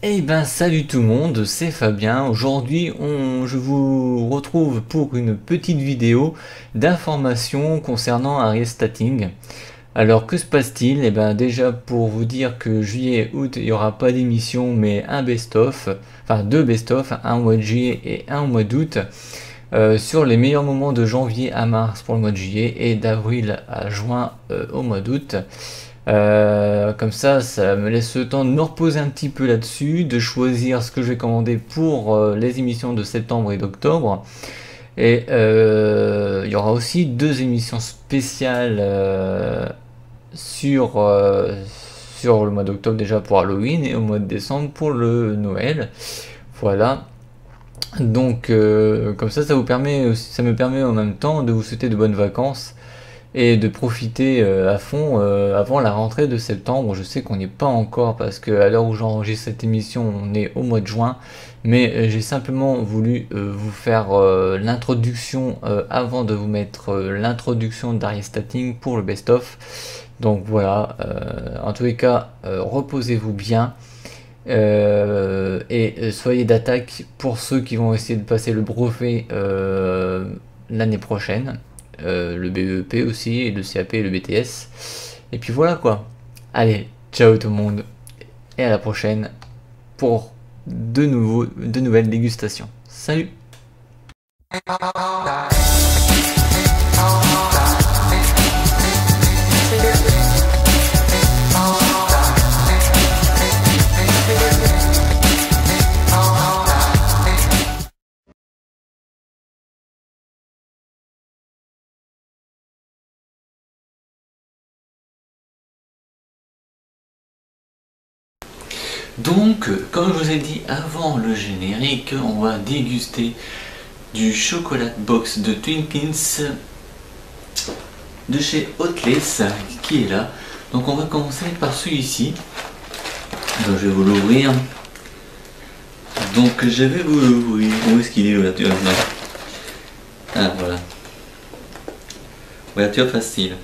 Eh ben salut tout le monde, c'est Fabien. Aujourd'hui je vous retrouve pour une petite vidéo d'information concernant Harry Statting. Alors que se passe-t-il? Eh ben déjà pour vous dire que juillet août il n'y aura pas d'émission mais un best-of, enfin deux best-of, un au mois de juillet et un au mois d'août, sur les meilleurs moments de janvier à mars pour le mois de juillet et d'avril à juin au mois d'août. Comme ça me laisse le temps de me reposer un petit peu là-dessus, de choisir ce que je vais commander pour les émissions de septembre et d'octobre. Et il y aura aussi deux émissions spéciales sur le mois d'octobre déjà pour Halloween et au mois de décembre pour le Noël. Voilà. Donc comme ça ça me permet en même temps de vous souhaiter de bonnes vacances et de profiter à fond avant la rentrée de septembre. Je sais qu'on n'y est pas encore parce qu'à l'heure où j'enregistre cette émission, on est au mois de juin, mais j'ai simplement voulu vous faire l'introduction avant de vous mettre l'introduction d'Harry Statting pour le best-of. Donc voilà, en tous les cas, reposez-vous bien. Et soyez d'attaque pour ceux qui vont essayer de passer le brevet l'année prochaine, le BEP aussi, et le CAP et le BTS. Et puis voilà quoi. Allez, ciao tout le monde, et à la prochaine pour de nouvelles dégustations. Salut! Donc, comme je vous ai dit avant le générique, on va déguster du chocolat box de Twinkins de chez Oatless qui est là. Donc on va commencer par celui-ci. Donc je vais vous l'ouvrir. Donc je vais vous l'ouvrir. Où est-ce qu'il est l'ouverture? Ah voilà. Ouverture facile.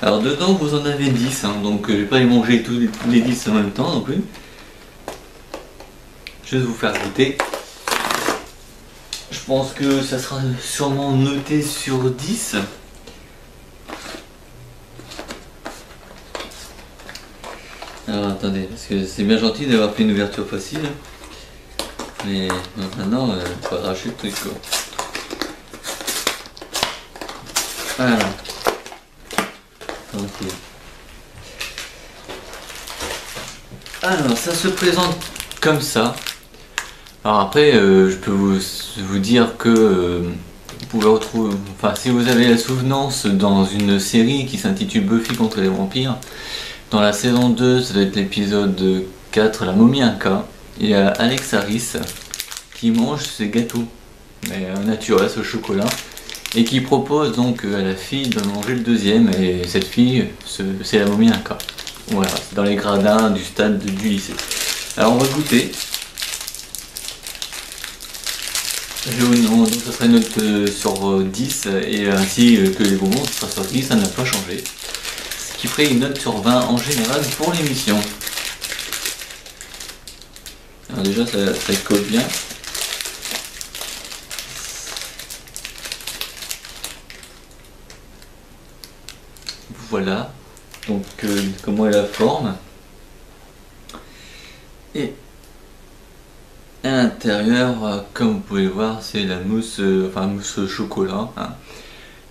Alors dedans vous en avez 10, hein, donc je vais pas les manger tous les 10 en même temps non plus. Je vais vous faire goûter. Je pense que ça sera sûrement noté sur 10. Alors attendez, parce que c'est bien gentil d'avoir fait une ouverture facile. Mais maintenant, il faut arracher le truc quoi. Voilà. Ok. Alors ça se présente comme ça. Alors après je peux vous dire que vous pouvez retrouver, enfin si vous avez la souvenance dans une série qui s'intitule Buffy contre les vampires, dans la saison 2, ça doit être l'épisode 4, la momie Inca, il y a Alex Harris qui mange ses gâteaux naturels au chocolat et qui propose donc à la fille de manger le deuxième, et cette fille c'est la momie Inca. Voilà, c'est dans les gradins du stade du lycée. Alors on va goûter. Donc ça sera une note sur 10 et ainsi que les bonbons, ça sera sur 10, ça n'a pas changé. Ce qui ferait une note sur 20 en général pour l'émission. Alors déjà ça colle bien. Voilà, donc comment est la forme. Et à l'intérieur, comme vous pouvez voir, c'est la mousse, enfin mousse au chocolat. Hein.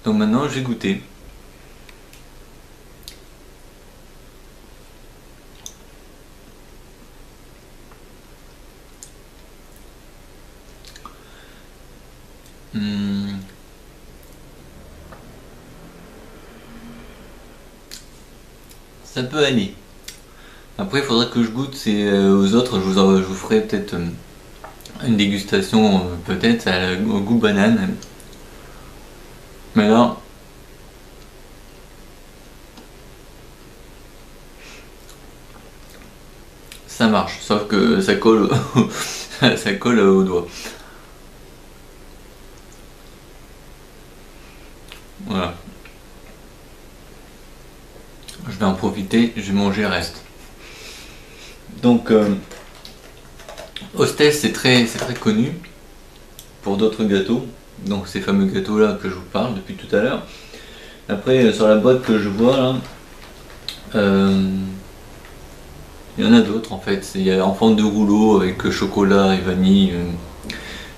Donc maintenant, je vais goûter. Ça peut aller. Après, il faudra que je goûte aux autres. Je vous ferai peut-être une dégustation, peut-être au goût banane. Mais là, ça marche, sauf que ça colle, ça colle au doigt. Voilà. Je vais en profiter, je vais manger le reste. Donc Hostess, c'est très connu pour d'autres gâteaux, donc ces fameux gâteaux là que je vous parle depuis tout à l'heure. Après, sur la boîte que je vois là, il y en a d'autres en fait. Il y a en forme de rouleau avec chocolat et vanille.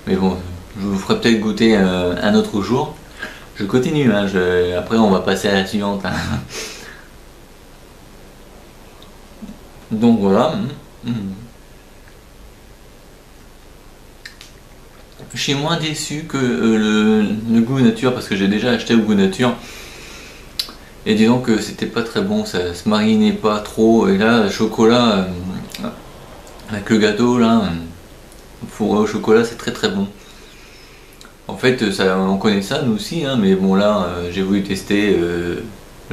Mais bon, je vous ferai peut-être goûter un autre jour. Je continue, hein, après on va passer à la suivante. Hein. Donc voilà. Je suis moins déçu que le goût nature parce que j'ai déjà acheté au goût nature. Et disons que c'était pas très bon, ça se marinait pas trop. Et là, le chocolat, avec le gâteau là, fourré au chocolat, c'est très bon. En fait, ça, on connaît ça nous aussi, hein, mais bon là, j'ai voulu tester le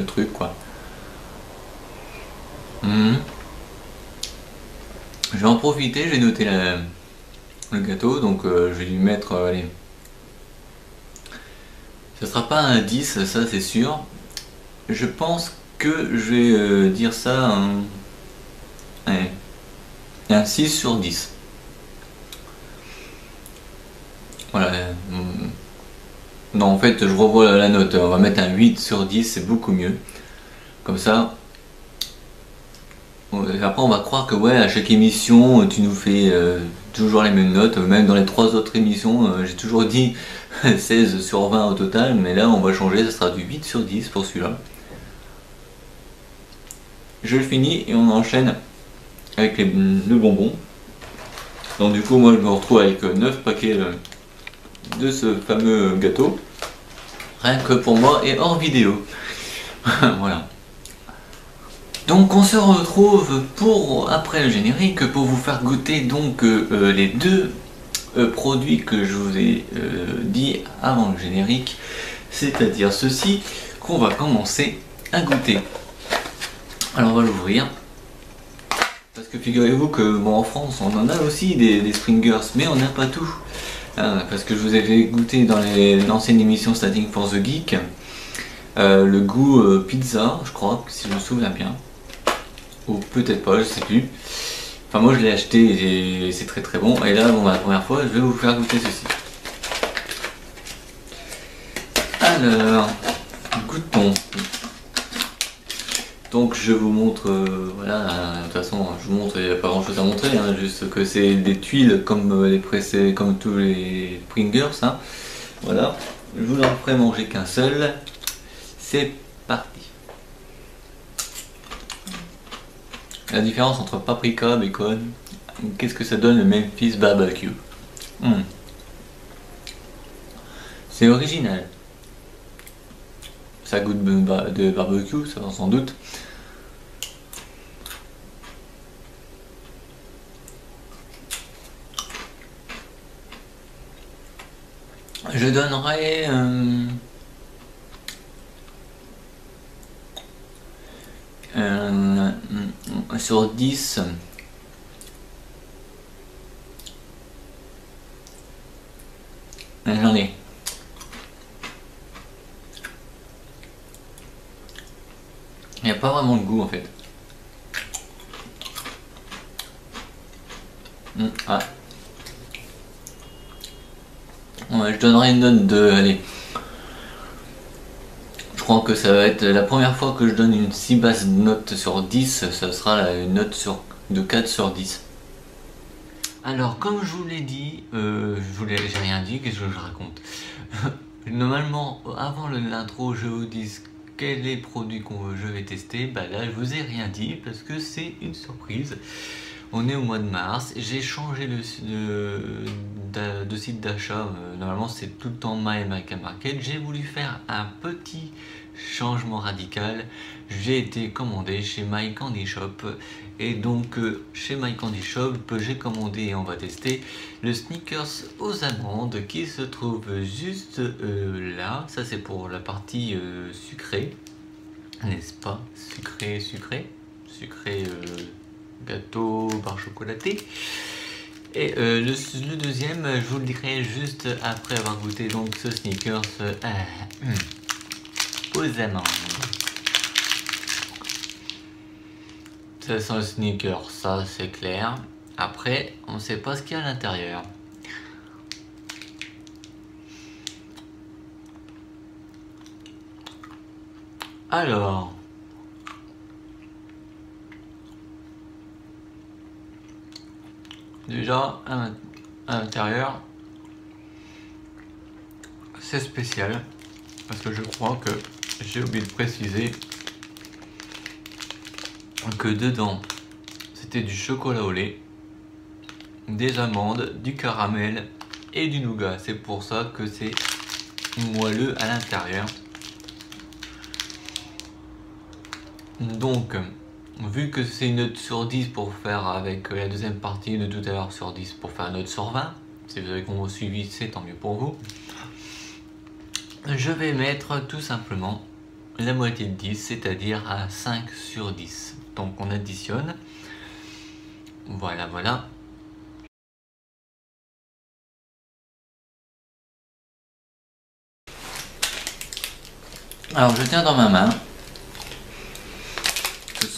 truc quoi. Je vais en profiter, je vais noter le gâteau, donc je vais lui mettre, allez, ça sera pas un 10, ça c'est sûr. Je pense que je vais dire ça un 6 sur 10. Voilà. Non, en fait, je revois la note. On va mettre un 8 sur 10, c'est beaucoup mieux. Comme ça. Après, on va croire que, ouais, à chaque émission, tu nous fais toujours les mêmes notes. Même dans les 3 autres émissions, j'ai toujours dit 16 sur 20 au total. Mais là, on va changer, ça sera du 8 sur 10 pour celui-là. Je le finis et on enchaîne avec le bonbon. Donc, du coup, moi, je me retrouve avec 9 paquets de ce fameux gâteau, rien que pour moi et hors vidéo. Voilà. Donc on se retrouve pour après le générique pour vous faire goûter donc les deux produits que je vous ai dit avant le générique, c'est-à-dire ceci qu'on va commencer à goûter. Alors on va l'ouvrir. Parce que figurez-vous que bon, en France on en a aussi des Springers, mais on n'a pas tout. Parce que je vous ai fait goûter dans l'ancienne émission Starting for the Geek le goût pizza, je crois, si je me souviens bien. Ou peut-être pas, je sais plus. Enfin moi je l'ai acheté et c'est très bon. Et là, bon, la première fois, je vais vous faire goûter ceci. Alors, goûtons. Donc je vous montre, voilà, de toute façon je vous montre, il n'y a pas grand chose à montrer, hein, juste que c'est des tuiles comme comme tous les Pringles, hein. Voilà, je vous en ferai manger qu'un seul, c'est parti. La différence entre paprika, bacon, qu'est-ce que ça donne le Memphis barbecue? C'est original. Ça goûte de barbecue, ça sans doute. Je donnerais sur 10. J'en ai. Il n'y a pas vraiment de goût en fait. Ah. Ouais, je donnerai une note de... Allez. Je crois que ça va être la première fois que je donne une si basse note sur 10. Ça sera une note de 4 sur 10. Alors, comme je vous l'ai dit, j'ai rien dit, qu'est-ce que je raconte? Normalement, avant l'intro, je vous dis quel est le produit que je vais tester. Bah là, je vous ai rien dit parce que c'est une surprise. On est au mois de mars, j'ai changé de site d'achat, normalement c'est tout le temps MyMyCaMarket. J'ai voulu faire un petit changement radical, j'ai été commandé chez My Candy Shop et donc chez My Candy Shop j'ai commandé et on va tester le Snickers aux amandes qui se trouve juste là. Ça c'est pour la partie sucrée, n'est-ce pas? Sucré gâteau, barre chocolatée. Et le deuxième, je vous le dirai juste après avoir goûté donc ce Snickers aux amandes. Ça sent le Snickers, ça c'est clair. Après, on ne sait pas ce qu'il y a à l'intérieur. Alors, déjà à l'intérieur, c'est spécial parce que je crois que j'ai oublié de préciser que dedans c'était du chocolat au lait, des amandes, du caramel et du nougat. C'est pour ça que c'est moelleux à l'intérieur. Donc, vu que c'est une note sur 10 pour faire avec la deuxième partie de tout à l'heure sur 10 pour faire une note sur 20, si vous avez suivi, c'est tant mieux pour vous. Je vais mettre tout simplement la moitié de 10, c'est-à-dire à 5 sur 10. Donc on additionne. Voilà, voilà. Alors je tiens dans ma main.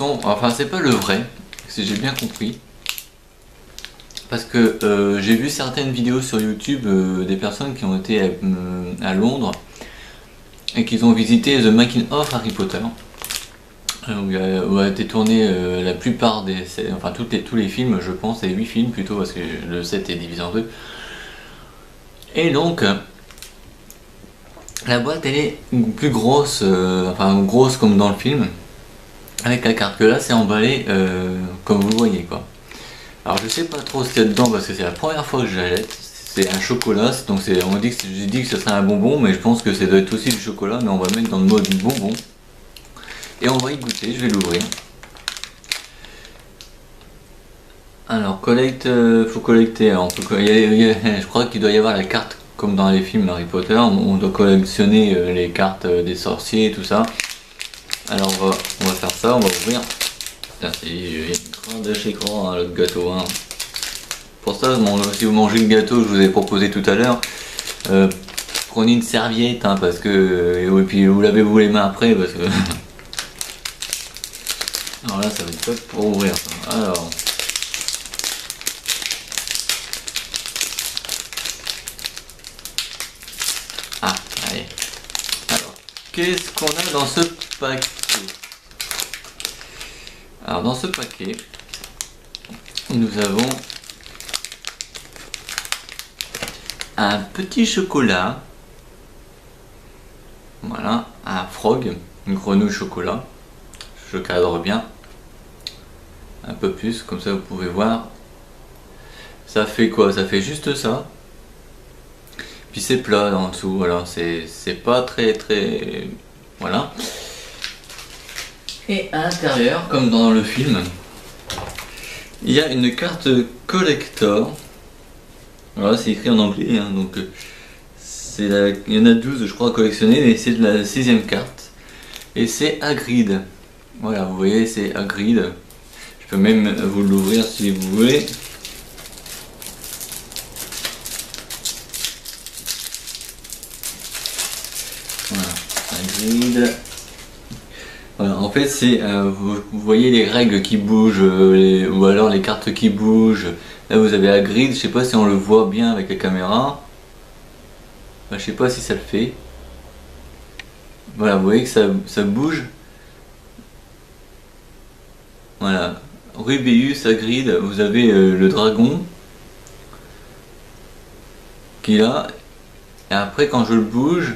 Enfin c'est pas le vrai, si j'ai bien compris. Parce que j'ai vu certaines vidéos sur YouTube des personnes qui ont été à Londres et qui ont visité The Making of Harry Potter, où a été tourné la plupart des... Enfin tous les films, je pense, et 8 films plutôt, parce que le 7 est divisé en deux. Et donc, la boîte elle est plus grosse, enfin grosse comme dans le film, avec la carte que là c'est emballé comme vous voyez quoi. Alors je sais pas trop ce qu'il y a dedans parce que c'est la première fois que je l'achète. C'est un chocolat, donc j'ai dit que ce serait un bonbon, mais je pense que ça doit être aussi du chocolat, mais on va mettre dans le mode bonbon. Et on va y goûter, je vais l'ouvrir. Alors faut collecter, alors, je crois qu'il doit y avoir la carte comme dans les films Harry Potter, on doit collectionner les cartes des sorciers et tout ça. Alors on va faire ça, on va ouvrir. C'est grand de chez grand hein, le gâteau. Hein. Pour ça, si vous mangez le gâteau que je vous ai proposé tout à l'heure, prenez une serviette hein, parce que et puis vous lavez-vous les mains après parce que. Alors là, ça va être top pour ouvrir. Ça. Alors. Ah, allez. Alors, qu'est-ce qu'on a dans ce paquet? Alors dans ce paquet, nous avons un petit chocolat, voilà, un frog, une grenouille chocolat, je cadre bien, un peu plus, comme ça vous pouvez voir, ça fait quoi? Ça fait juste ça, puis c'est plat en dessous, voilà, c'est pas très, voilà. Et à l'intérieur, comme dans le film, il y a une carte collector. Voilà, c'est écrit en anglais, hein, donc il y en a 12 je crois à collectionner, mais c'est de la 6ème carte. Et c'est Hagrid. Voilà, vous voyez, c'est Hagrid. Je peux même vous l'ouvrir si vous voulez. Voilà, Hagrid. Voilà, en fait, c'est vous voyez les règles qui bougent, ou alors les cartes qui bougent. Là, vous avez Hagrid, je sais pas si on le voit bien avec la caméra. Enfin, je sais pas si ça le fait. Voilà, vous voyez que ça bouge. Voilà, Rubeus, Hagrid, vous avez le dragon qui est là. Et après, quand je le bouge,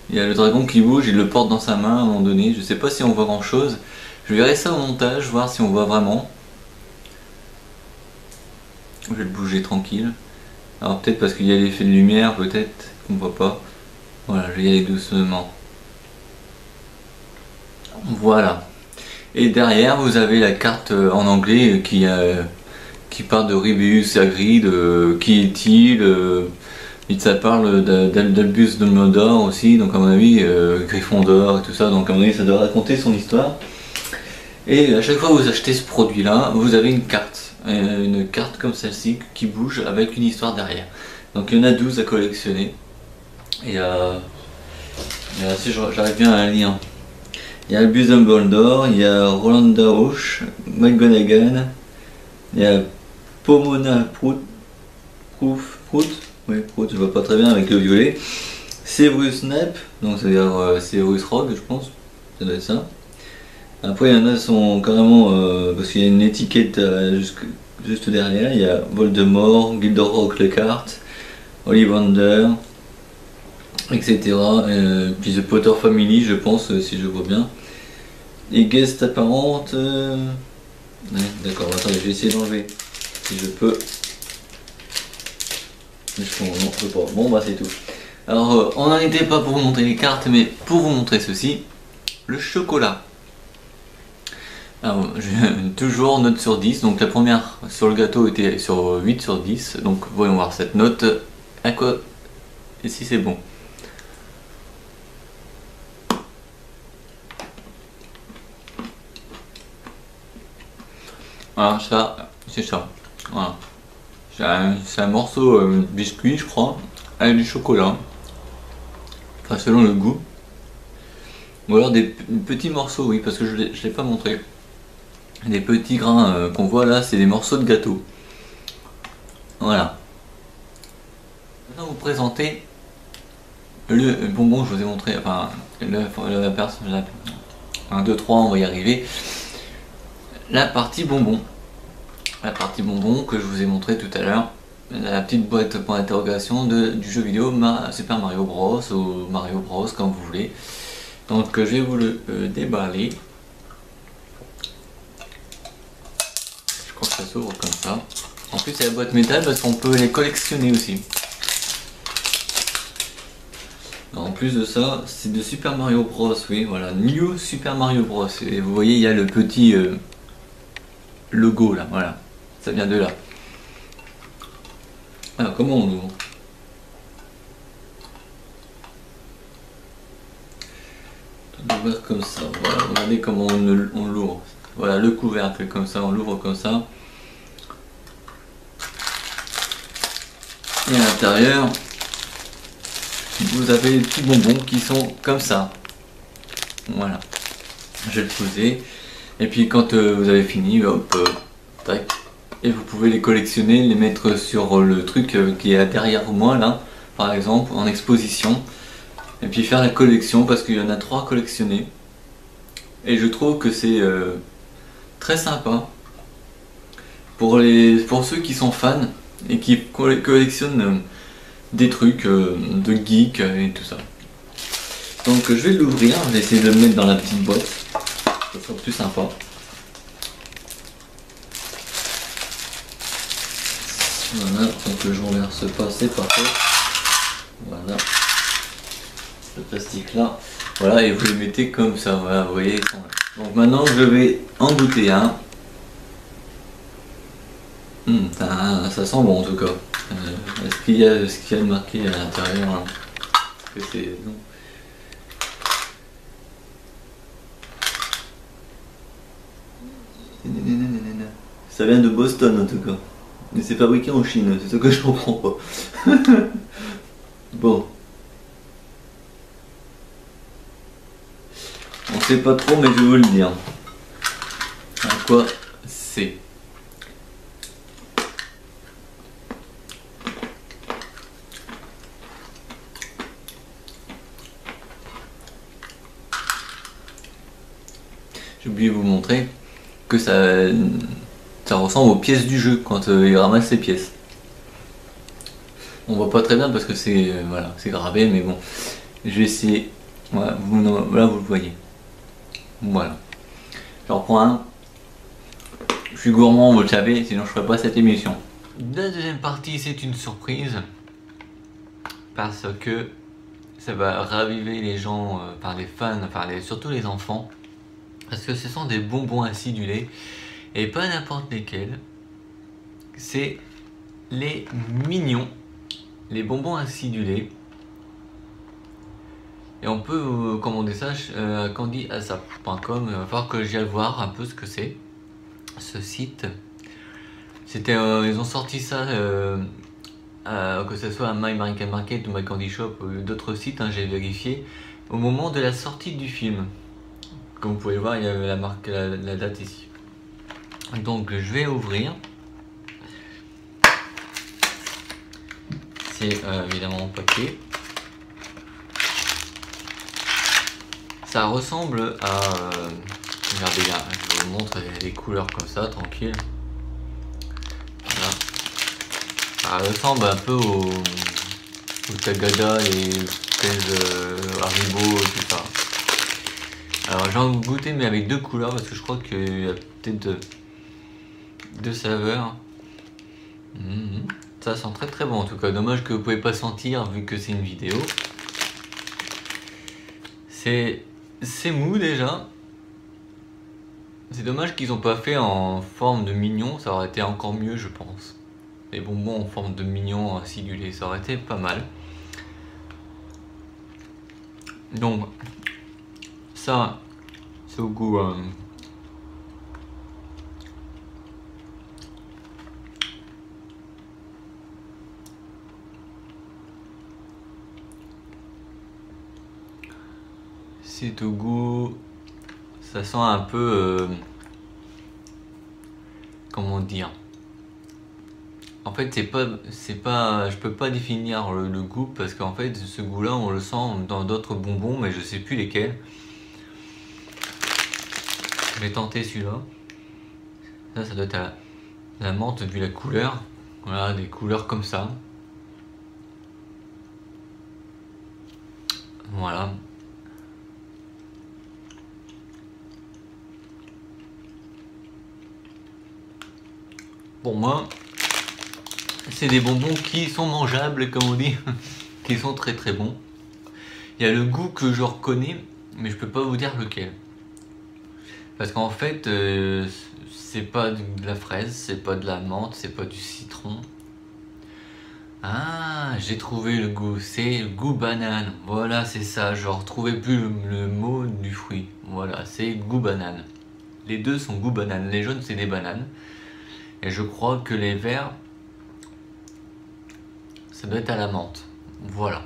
il y a le dragon qui bouge, il le porte dans sa main à un moment donné. Je sais pas si on voit grand chose. Je verrai ça au montage, voir si on voit vraiment. Je vais le bouger tranquille. Alors peut-être parce qu'il y a l'effet de lumière, peut-être qu'on voit pas. Voilà, je vais y aller doucement. Voilà. Et derrière, vous avez la carte en anglais qui parle de Rubeus Hagrid, qui est-il et ça parle d'Albus Dumbledore aussi, donc à mon avis, Gryffondor et tout ça, donc à mon avis ça doit raconter son histoire. Et à chaque fois que vous achetez ce produit là, vous avez une carte comme celle-ci qui bouge avec une histoire derrière. Donc il y en a 12 à collectionner. Et si j'arrive bien à la lire. Il y a Albus Dumbledore, il y a Roland Darroch, McGonagall, il y a Pomona Prout, oui, Prout, je vois pas très bien avec le violet. Severus Snape, donc ça veut dire Severus Rogue, je pense, ça doit être ça. Après, il y en a sont carrément, parce qu'il y a une étiquette juste derrière, il y a Voldemort, Gilderoy Lockhart, Ollivander, etc. Puis The Potter Family, je pense, si je vois bien. Et guest apparente. Ouais, d'accord, attendez, je vais essayer d'enlever si je peux. Mais non, je peux pas. Bon, bah, c'est tout. Alors, on n'en était pas pour vous montrer les cartes, mais pour vous montrer ceci, le chocolat. Alors, toujours note sur 10, donc la première sur le gâteau était sur 8 sur 10, donc voyons voir cette note, à quoi, et si c'est bon. Voilà, ça, c'est ça, voilà. C'est un morceau de biscuit, je crois, avec du chocolat, enfin selon le goût. Ou alors des petits morceaux, oui, parce que je l'ai pas montré. Les petits grains qu'on voit là, c'est des morceaux de gâteau. Voilà. Maintenant, vous présenter le bonbon, je vous ai montré, enfin, la personne, 1, 2, 3, on va y arriver. La partie bonbon. La partie bonbon que je vous ai montré tout à l'heure. La petite boîte point d'interrogation du jeu vidéo Super Mario Bros ou Mario Bros, comme vous voulez. Donc, je vais vous le déballer. Je crois que ça s'ouvre comme ça. En plus, c'est la boîte métal parce qu'on peut les collectionner aussi. En plus de ça, c'est de Super Mario Bros. Oui, voilà, New Super Mario Bros. Et vous voyez, il y a le petit logo là, voilà. Ça vient de là. Alors, comment on l'ouvre? On l'ouvre comme ça. Voilà, regardez comment on l'ouvre. Voilà, le couvercle comme ça, on l'ouvre comme ça. Et à l'intérieur, vous avez les petits bonbons qui sont comme ça. Voilà. Je vais le poser. Et puis quand vous avez fini, hop, tac. Et vous pouvez les collectionner, les mettre sur le truc qui est derrière moi là, par exemple, en exposition. Et puis faire la collection parce qu'il y en a 3 à collectionner. Et je trouve que c'est très sympa pour ceux qui sont fans et qui collectionnent des trucs de geek et tout ça. Donc je vais l'ouvrir, je vais essayer de le mettre dans la petite boîte, ça sera plus sympa. Voilà, donc je renverse pas, c'est parfait. Voilà, le plastique là. Voilà, et vous les mettez comme ça, voilà, vous voyez. Donc maintenant je vais en goûter un. Ça sent bon en tout cas. Est-ce qu'il y a marqué à l'intérieur hein? Que c'est non. Ça vient de Boston en tout cas. Mais c'est fabriqué en Chine, c'est ce que je comprends pas. Bon. On sait pas trop mais je vais vous le dire. À quoi c'est? J'ai oublié de vous montrer que ça ressemble aux pièces du jeu quand il ramasse ses pièces. On voit pas très bien parce que c'est voilà, c'est gravé, mais bon, je vais essayer. Voilà, là vous le voyez. Voilà. J'en reprends un. Je suis gourmand, vous le savez, sinon je ferais pas cette émission. La deuxième partie, c'est une surprise parce que ça va raviver les gens, par les fans, surtout les enfants. Parce que ce sont des bonbons acidulés et pas n'importe lesquels. C'est les mignons, les bonbons acidulés. Et on peut commander ça à candyasap.com. Il va falloir que j'aille voir un peu ce que c'est, ce site. C'était, ils ont sorti ça, que ce soit à My American Market ou My Candy Shop ou d'autres sites, hein, j'ai vérifié, au moment de la sortie du film. Comme vous pouvez voir, il y a la marque, la date ici. Donc je vais ouvrir. C'est évidemment en papier. Ça ressemble à... regardez là, je vous montre les couleurs comme ça, tranquille. Voilà. Ça ressemble un peu au Tagada et Haribo, tout ça. Alors j'ai envie de goûter mais avec deux couleurs parce que je crois qu'il y a peut-être deux saveurs. Ça sent très très bon en tout cas. Dommage que vous pouvez pas sentir vu que c'est une vidéo. C'est mou déjà. C'est dommage qu'ils n'ont pas fait en forme de mignon, ça aurait été encore mieux je pense. Des bonbons en forme de mignon acidulé, ça aurait été pas mal. Donc ça c'est au goût c'est au goût, ça sent un peu comment dire, en fait c'est pas je peux pas définir le goût parce qu'en fait ce goût là on le sent dans d'autres bonbons mais je sais plus lesquels. Je vais tenter celui-là. Ça doit être la menthe vu la couleur. Voilà, des couleurs comme ça. Voilà. Pour moi, c'est des bonbons qui sont mangeables, comme on dit, qui sont très très bons. Il y a le goût que je reconnais, mais je peux pas vous dire lequel. Parce qu'en fait, c'est pas de la fraise, c'est pas de la menthe, c'est pas du citron. Ah, j'ai trouvé le goût, c'est le goût banane. Voilà, c'est ça, je retrouvais plus le mot du fruit. Voilà, c'est goût banane. Les deux sont goût banane. Les jaunes, c'est des bananes. Et je crois que les verts, ça doit être à la menthe. Voilà.